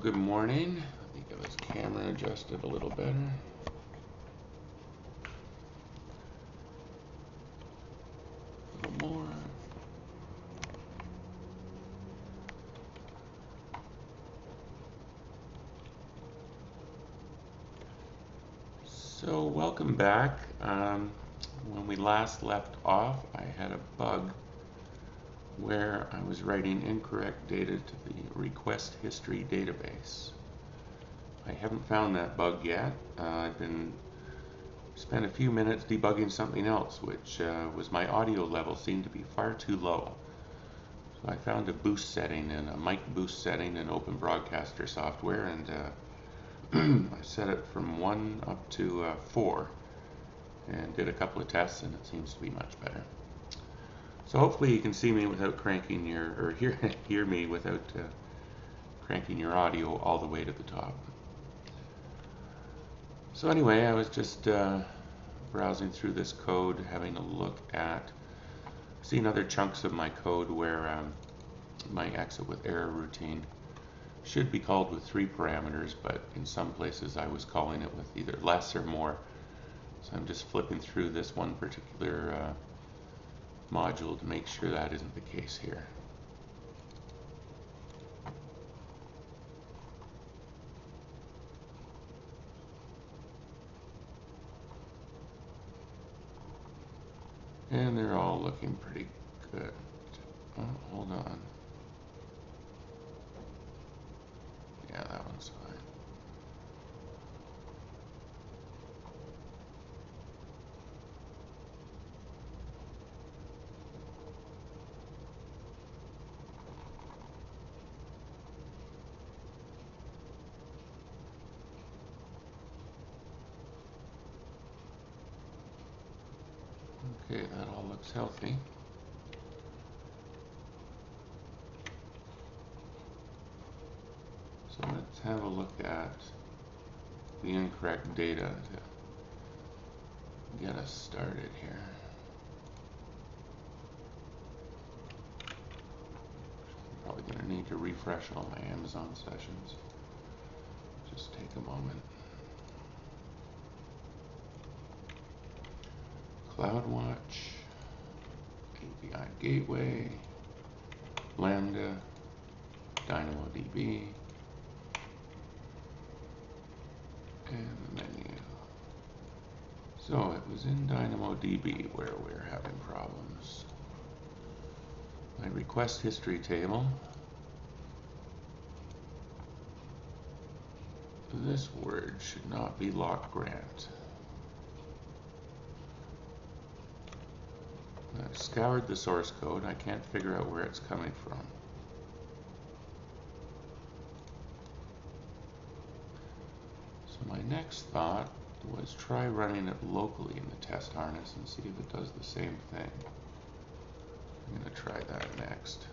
good morning. Let me get this camera adjusted a little better. A little more. So welcome back. When we last left off, I had a bug where I was writing incorrect data to the requestHistory database. I haven't found that bug yet. I've spent a few minutes debugging something else, which was my audio level seemed to be far too low. So I found a boost setting and a mic boost setting in Open Broadcaster software, and I set it from 1 up to 4 and did a couple of tests, and it seems to be much better. So hopefully you can see me without cranking or hear me without cranking your audio all the way to the top. So anyway, I was just browsing through this code, having a look at, seeing other chunks of my code where my exit with error routine should be called with 3 parameters, but in some places I was calling it with either less or more. So I'm just flipping through this one particular module to make sure that isn't the case here. And they're all looking pretty good. Oh, hold on. Yeah, that one's fine. Okay, that all looks healthy. So let's have a look at the incorrect data to get us started here. I'm probably going to need to refresh all my Amazon sessions. Just take a moment. CloudWatch, API Gateway, Lambda, DynamoDB, and the menu. So it was in DynamoDB where we're having problems. My request history table. This word should not be lock grant. I've scoured the source code. I can't figure out where it's coming from. So my next thought was try running it locally in the test harness and see if it does the same thing. I'm going to try that next.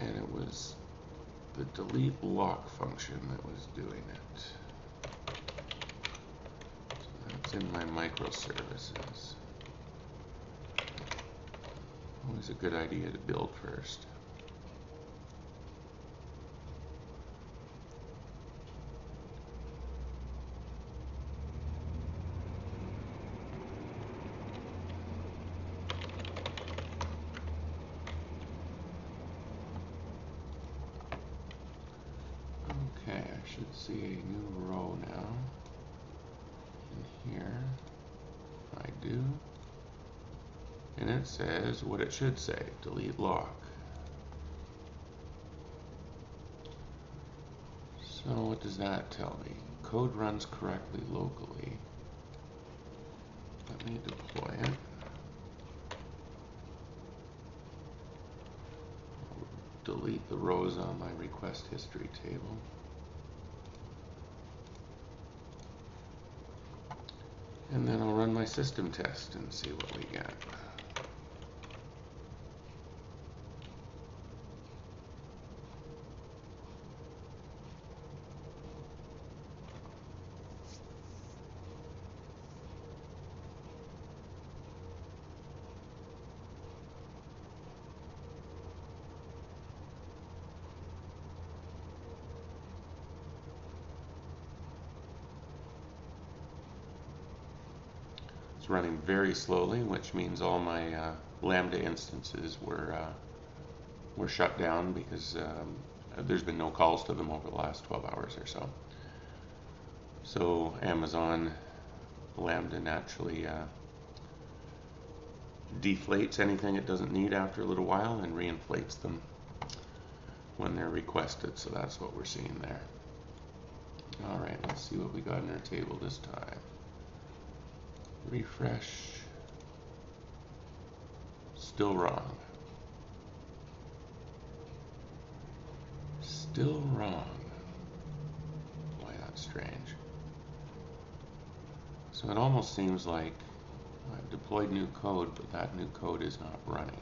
And it was the delete lock function that was doing it. So that's in my microservices. Always a good idea to build first. Okay, I should see a new row now in here. I do. And it says what it should say, delete lock. So what does that tell me? Code runs correctly locally. Let me deploy it. Delete the rows on my request history table. And then I'll run my system test and see what we get. It's running very slowly, which means all my Lambda instances were shut down because there's been no calls to them over the last 12 hours or so. So Amazon Lambda naturally deflates anything it doesn't need after a little while and reinflates them when they're requested. So that's what we're seeing there. All right, let's see what we got in our table this time. Refresh. Still wrong. Still wrong. Boy, that's strange. So it almost seems like I've deployed new code, but that new code is not running.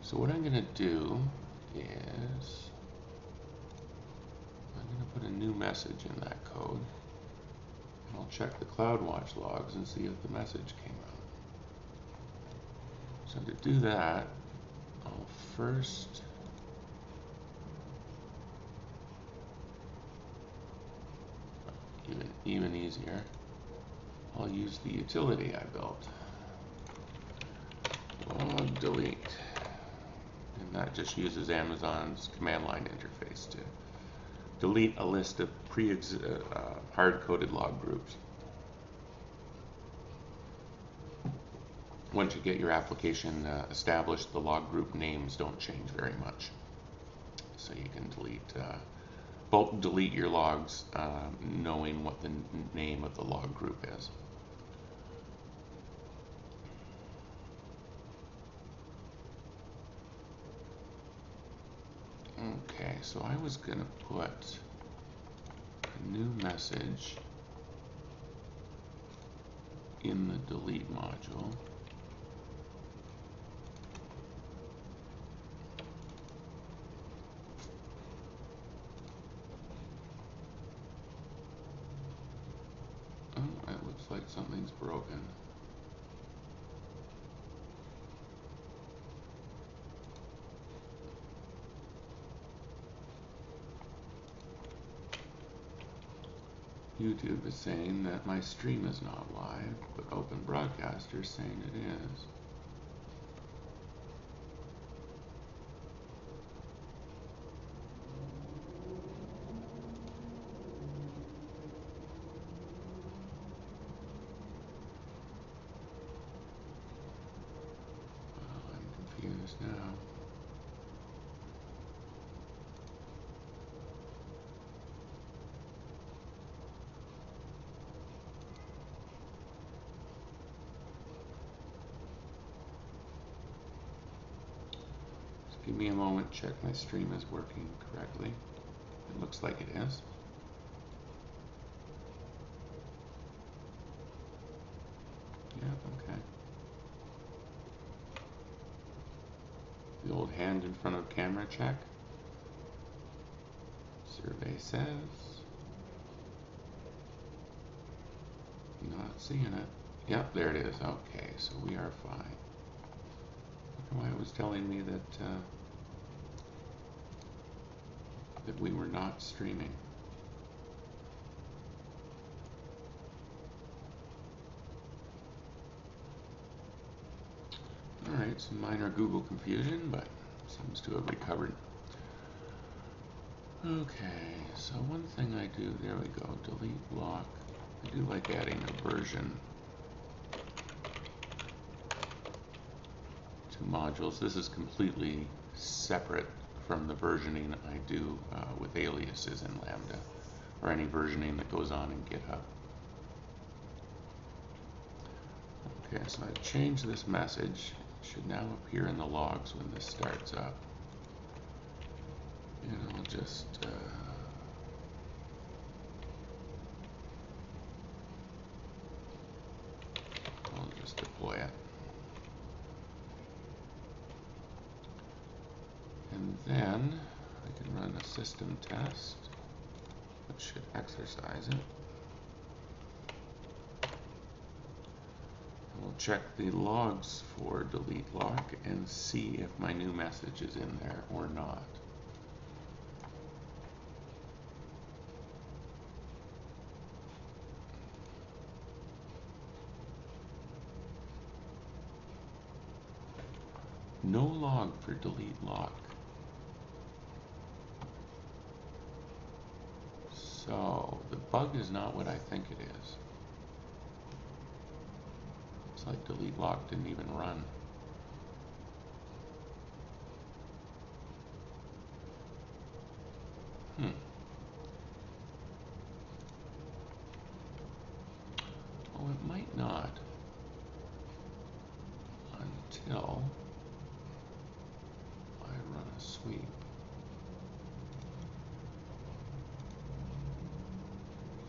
So what I'm going to do is I'm going to put a new message in that code. And I'll check the CloudWatch logs and see if the message came out. So to do that, I'll first even easier, I'll use the utility I built. Log delete. And that just uses Amazon's command line interface to delete a list of hard-coded log groups. Once you get your application established, the log group names don't change very much. So you can delete your logs knowing what the name of the log group is. Okay, so I was going to put a new message in the delete module. Oh, it looks like something's broken. YouTube is saying that my stream is not live, but Open Broadcaster is saying it is. Well, I'm confused now. Give me a moment, check my stream is working correctly. It looks like it is. Yeah, okay. The old hand in front of camera check. Survey says. Not seeing it. Yep, there it is. Okay, so we are fine. Why it was telling me that that we were not streaming. Alright, some minor Google confusion, but seems to have recovered. Okay, so one thing I do, there we go, delete block. I do like adding a version to modules. This is completely separate from the versioning I do with aliases in Lambda, or any versioning that goes on in GitHub. Okay, so I've changed this message. It should now appear in the logs when this starts up. And I'll just deploy it. And then I can run a system test, which should exercise it. And we'll check the logs for delete lock and see if my new message is in there or not. No log for delete lock. So the bug is not what I think it is. It's like delete lock didn't even run. Oh, it might not until I run a sweep.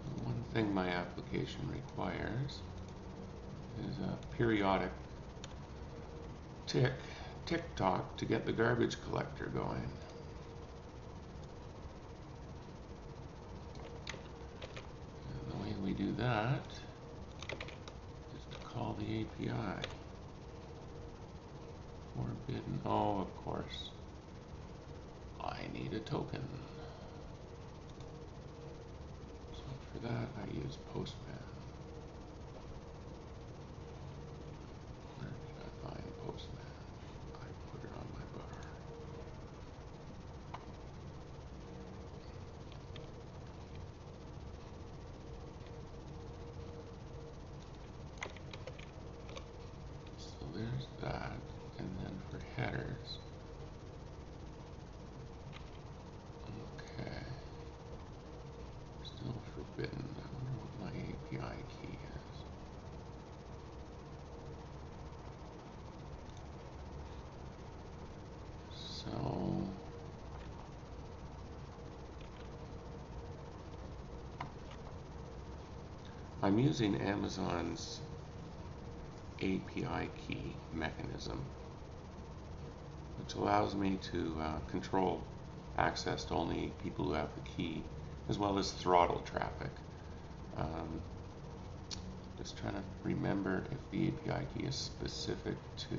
So one thing my application requires is a periodic tick-tock to get the garbage collector going. And the way we do that is to call the API. Forbidden, oh, of course. I need a token. So for that, I use Postman. Where did I find Postman? I put it on my bar. So there's that. And then for headers, okay, still forbidden. I wonder what my API key is. So I'm using Amazon's API key mechanism, which allows me to control access to only people who have the key, as well as throttle traffic. Just trying to remember if the API key is specific to,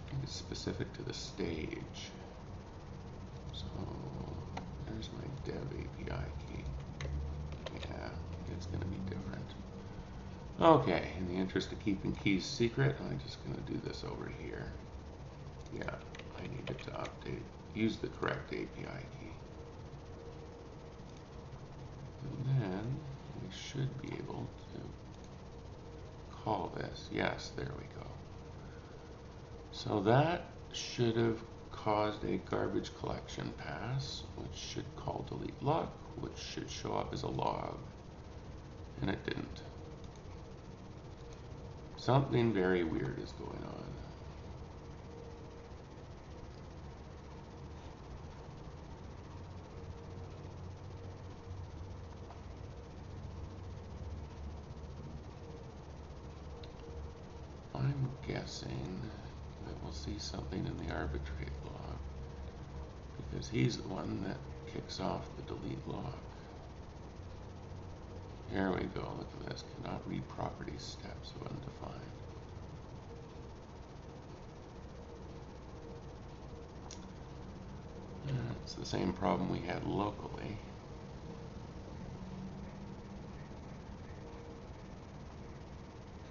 I think it's specific to the stage. So there's my dev API key. Yeah, it's going to be different. Okay, in the interest of keeping keys secret, I'm just going to do this over here. Yeah, I needed to update, use the correct API key. And then we should be able to call this. Yes, there we go. So that should have caused a garbage collection pass, which should call delete lock, which should show up as a log. And it didn't. Something very weird is going on. I'm guessing that we'll see something in the arbitrate log, because he's the one that kicks off the delete log. Here we go, look at this, cannot read property steps of undefined. It's the same problem we had locally.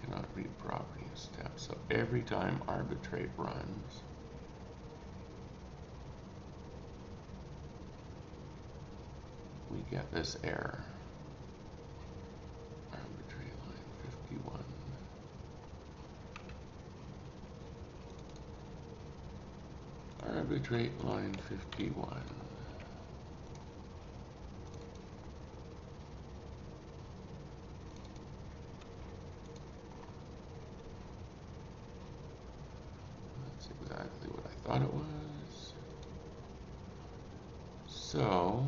Cannot read property steps. So every time arbitrate runs, we get this error. Arbitrate line 51. Arbitrate line 51. That's exactly what I thought it was. So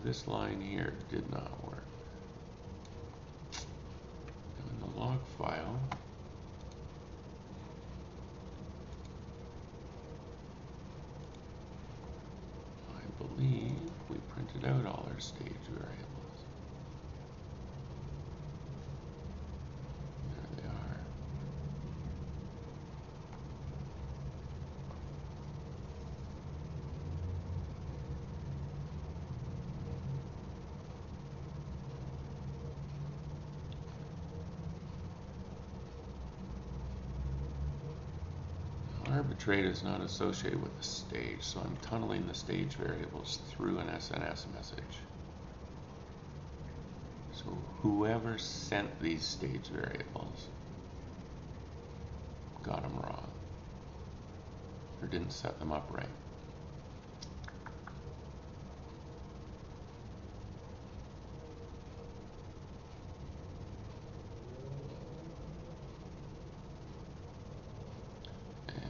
this line here did not work. And in the log file, I believe we printed out all our stage variables. There they are. arbitrate is not associated with the stage, so I'm tunneling the stage variables through an SNS message. So whoever sent these stage variables got them wrong, or didn't set them up right.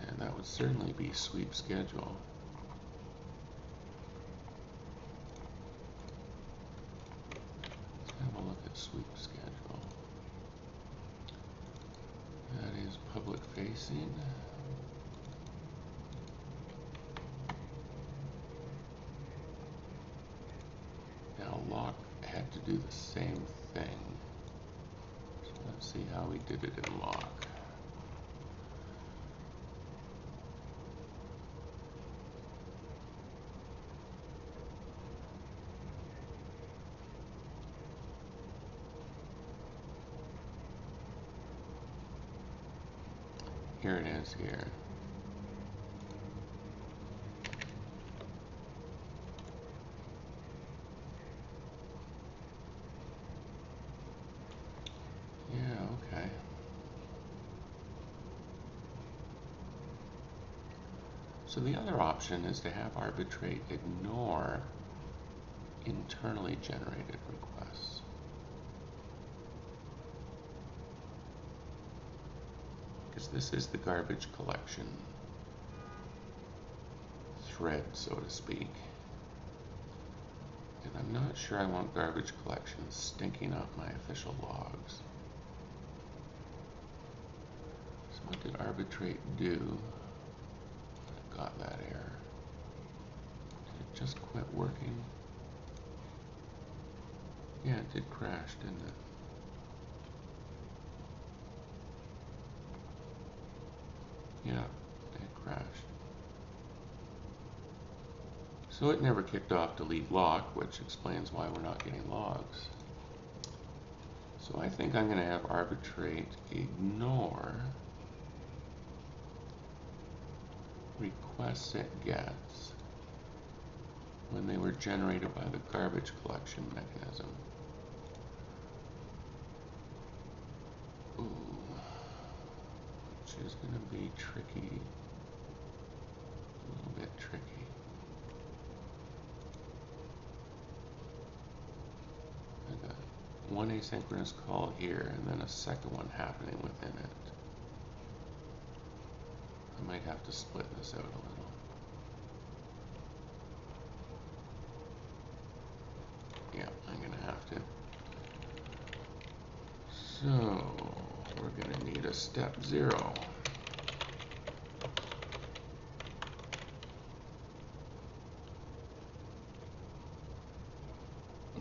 And that would certainly be sweep schedule. Let's have a look at sweep schedule. That is public facing. Now lock had to do the same thing. So let's see how we did it in lock. Here it is here. Yeah, okay. So the other option is to have arbitrate ignore internally generated requests. Because this is the garbage collection thread, so to speak. And I'm not sure I want garbage collection stinking up my official logs. So what did arbitrate do? I got that error. Did it just quit working? Yeah, it did crash, didn't it? Yeah, it crashed. So it never kicked off delete lock, which explains why we're not getting logs. So I think I'm going to have arbitrate ignore requests it gets when they were generated by the garbage collection mechanism. Ooh, which is going to be tricky, a little bit tricky. I got one asynchronous call here and then a second one happening within it. I might have to split this out a little. Yeah, I'm going to have to. So we're going to need a step 0.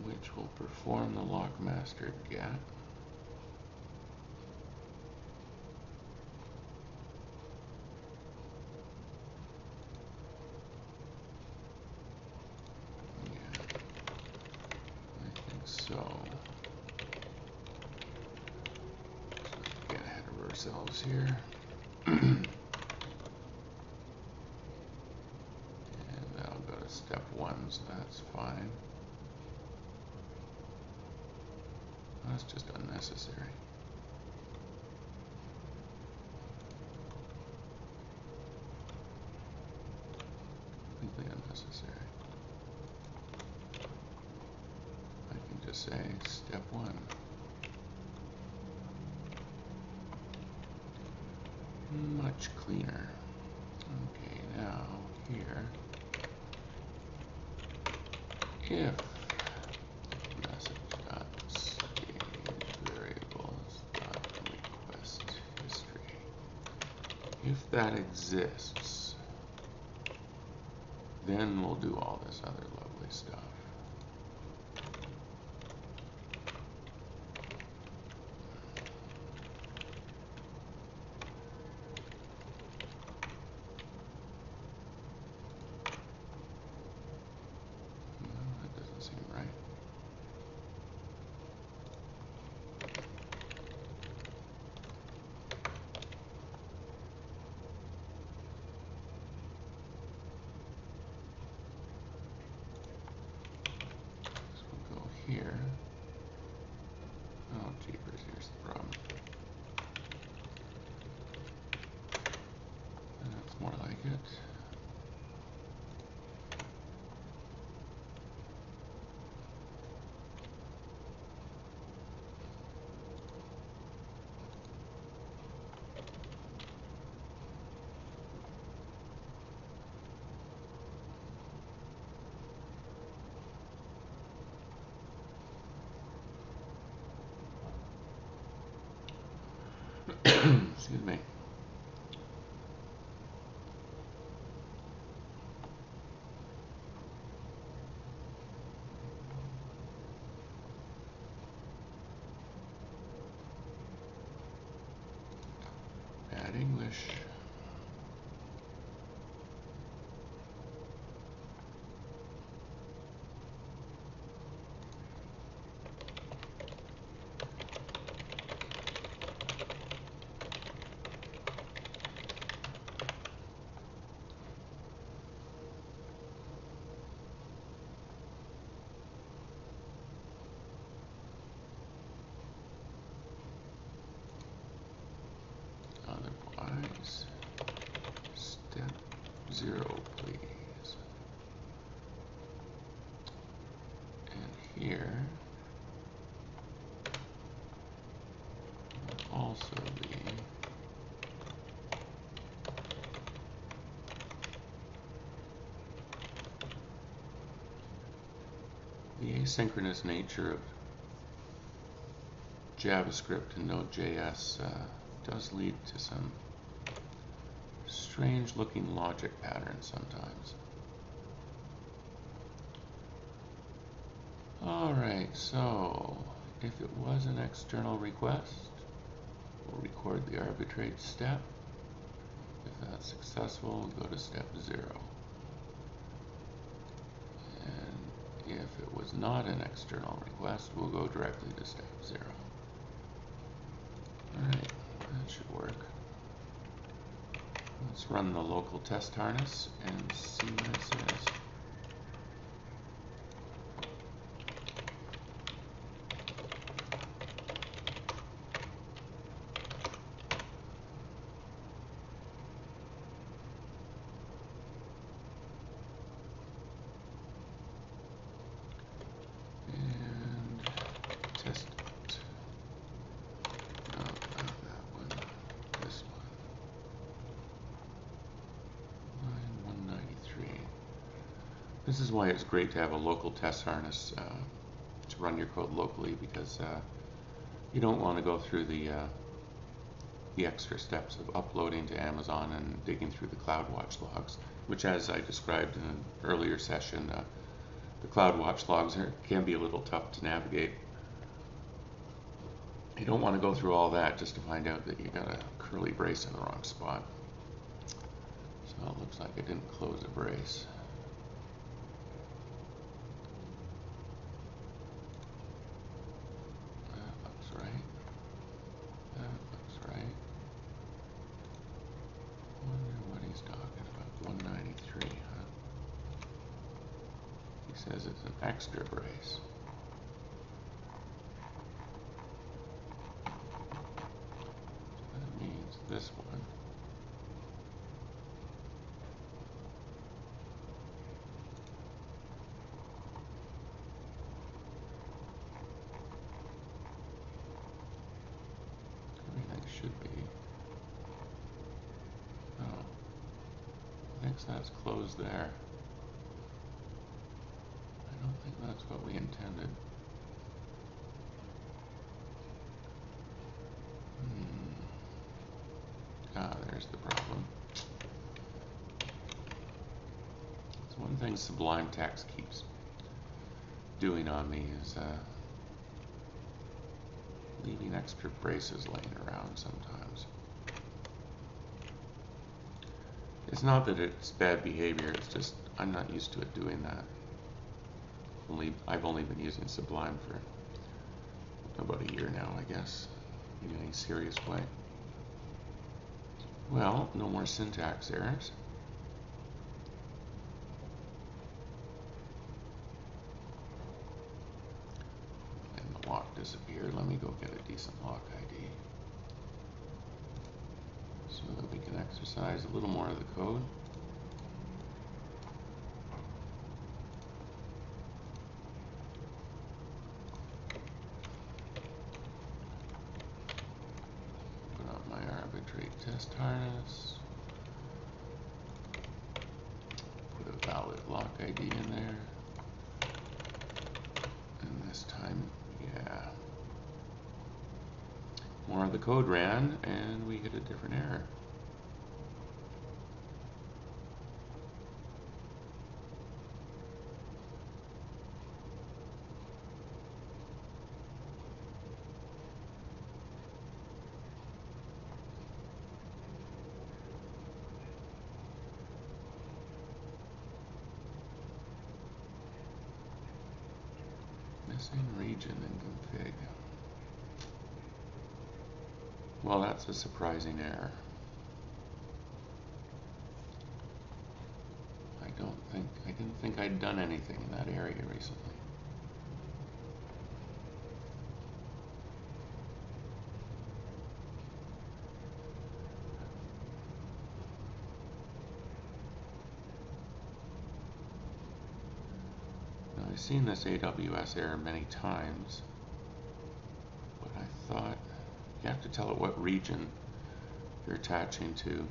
Which will perform the lockmaster get. Yeah, I think so. Let's get ahead of ourselves here. And that'll go to step 1, so that's fine. That's just unnecessary. Completely unnecessary. I can just say step 1. Much cleaner. Okay, now here, if if that exists, then we'll do all this other lovely stuff. No, that doesn't seem right. more like it. Excuse me. Bad English. Otherwise, step 0, please. And here will also be the asynchronous nature of JavaScript and Node.js does lead to some strange looking logic patterns sometimes. Alright, so if it was an external request, we'll record the arbitrate step. If that's successful, we'll go to step 0. And if it was not an external request, we'll go directly to step 0. Alright, that should work. Let's run the local test harness and see what it says. This is why it's great to have a local test harness to run your code locally, because you don't want to go through the extra steps of uploading to Amazon and digging through the CloudWatch logs, which, as I described in an earlier session, the CloudWatch logs can be a little tough to navigate. You don't want to go through all that just to find out that you got a curly brace in the wrong spot. So it looks like I didn't close a brace. Says it's an extra brace. That means this one. Everything should be. Oh, I think that's closed there. I don't think that's what we intended. Ah, there's the problem. So one thing Sublime Text keeps doing on me is leaving extra braces laying around sometimes. It's not that it's bad behavior, it's just I'm not used to it doing that. I've only been using Sublime for about a year now, I guess, in any serious way. Well, no more syntax errors. And the lock disappeared. Let me go get a decent lock ID so that we can exercise a little more of the code. Put up my arbitrate test harness. Put a valid lock ID in there. And this time, yeah. More of the code ran, and we hit a different error. Missing region in config. Well, that's a surprising error. I didn't think I'd done anything in that area recently. Now, I've seen this AWS error many times, but I thought you have to tell it what region you're attaching to.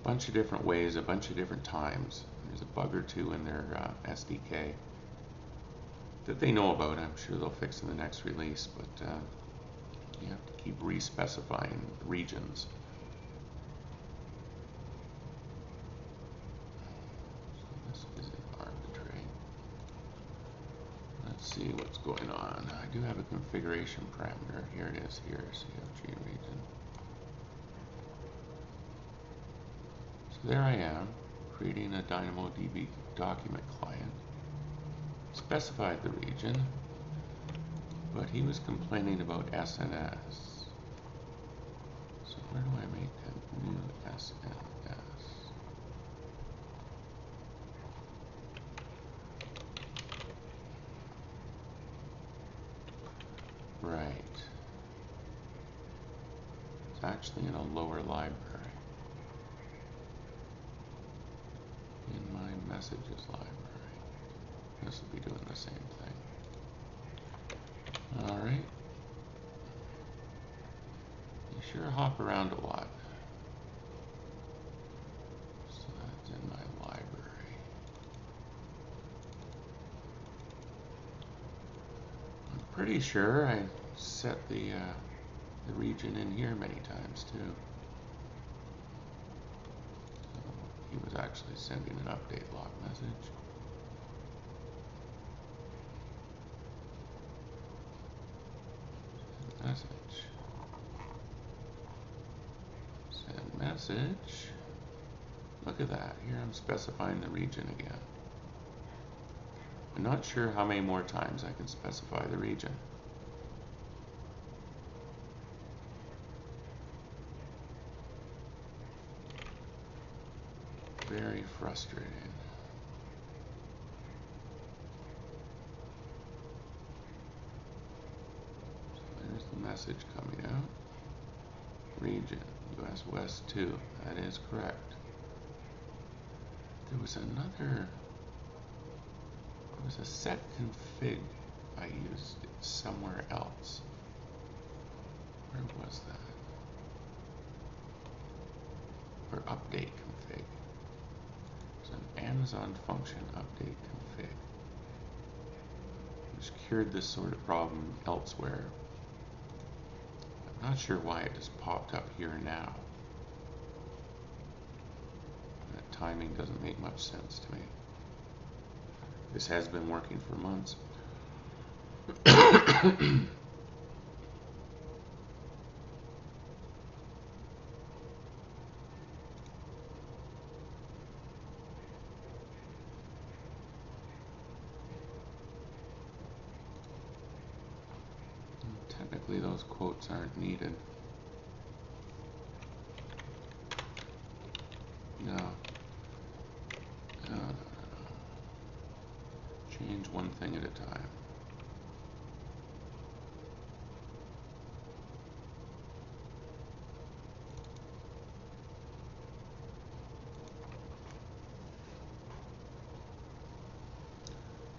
A bunch of different ways, a bunch of different times. There's a bug or two in their SDK that they know about. I'm sure they'll fix in the next release, but you have to keep re-specifying regions. So this isn't arbitrary. Let's see what's going on. I do have a configuration parameter. Here it is, here, CFG region. So there I am, creating a DynamoDB document client. Specified the region, but he was complaining about SNS. So where do I make a new SNS? Right. It's actually in a lower library. In my messages library. This will be doing the same thing. Alright. You sure hop around a lot. So that's in my library. I'm pretty sure I set the region in here many times too. So he was actually sending an update log message. Message. Send message. Look at that. Here I'm specifying the region again. I'm not sure how many more times I can specify the region. Very frustrating. There's the message coming out. Region, US West 2. That is correct. There was a set config I used somewhere else. Where was that? Or update config. It's an Amazon function update config, which cured this sort of problem elsewhere. I'm not sure why it just popped up here now. That timing doesn't make much sense to me. This has been working for months. Technically, those quotes aren't needed. No. No. Change one thing at a time.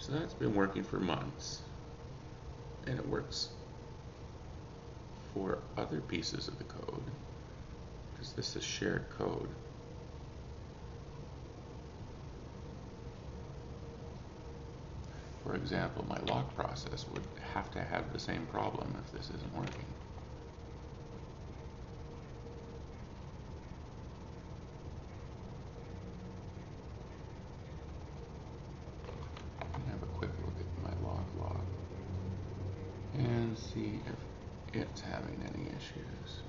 So that's been working for months, and it works for other pieces of the code, because this is shared code. For example, my lock process would have to have the same problem if this isn't working. Have a quick look at my log and see if it's having any issues.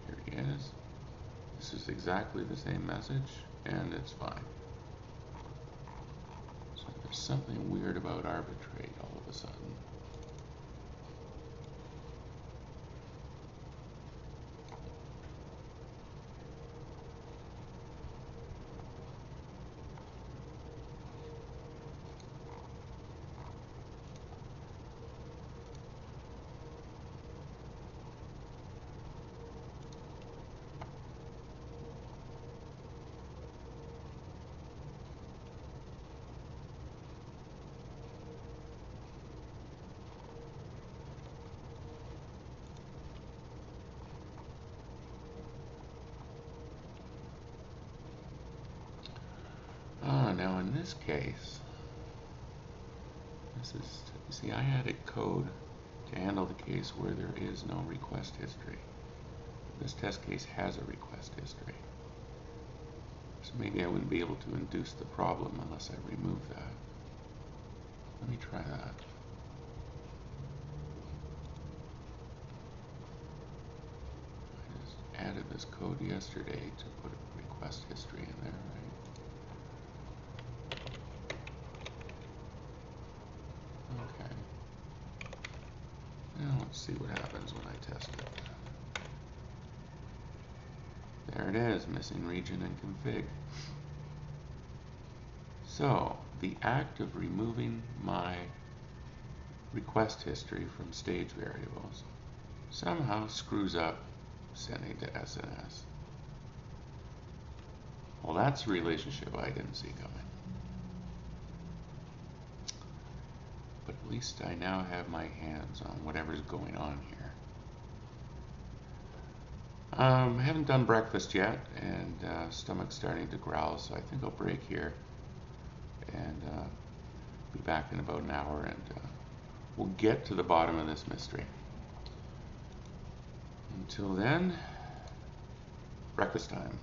Here he is. This is exactly the same message, and it's fine. So there's something weird about arbitrate all of a sudden. Now in this case, you see, I added code to handle the case where there is no request history. This test case has a request history. So maybe I wouldn't be able to induce the problem unless I remove that. Let me try that. I just added this code yesterday to put a request history in there, right? Okay. Now let's see what happens when I test it. There it is, missing region and config. So, the act of removing my request history from stage variables somehow screws up sending to SNS. Well, that's a relationship I didn't see coming. But at least I now have my hands on whatever's going on here. I haven't done breakfast yet, and stomach's starting to growl, so I think I'll break here and be back in about an hour, and we'll get to the bottom of this mystery. Until then, breakfast time.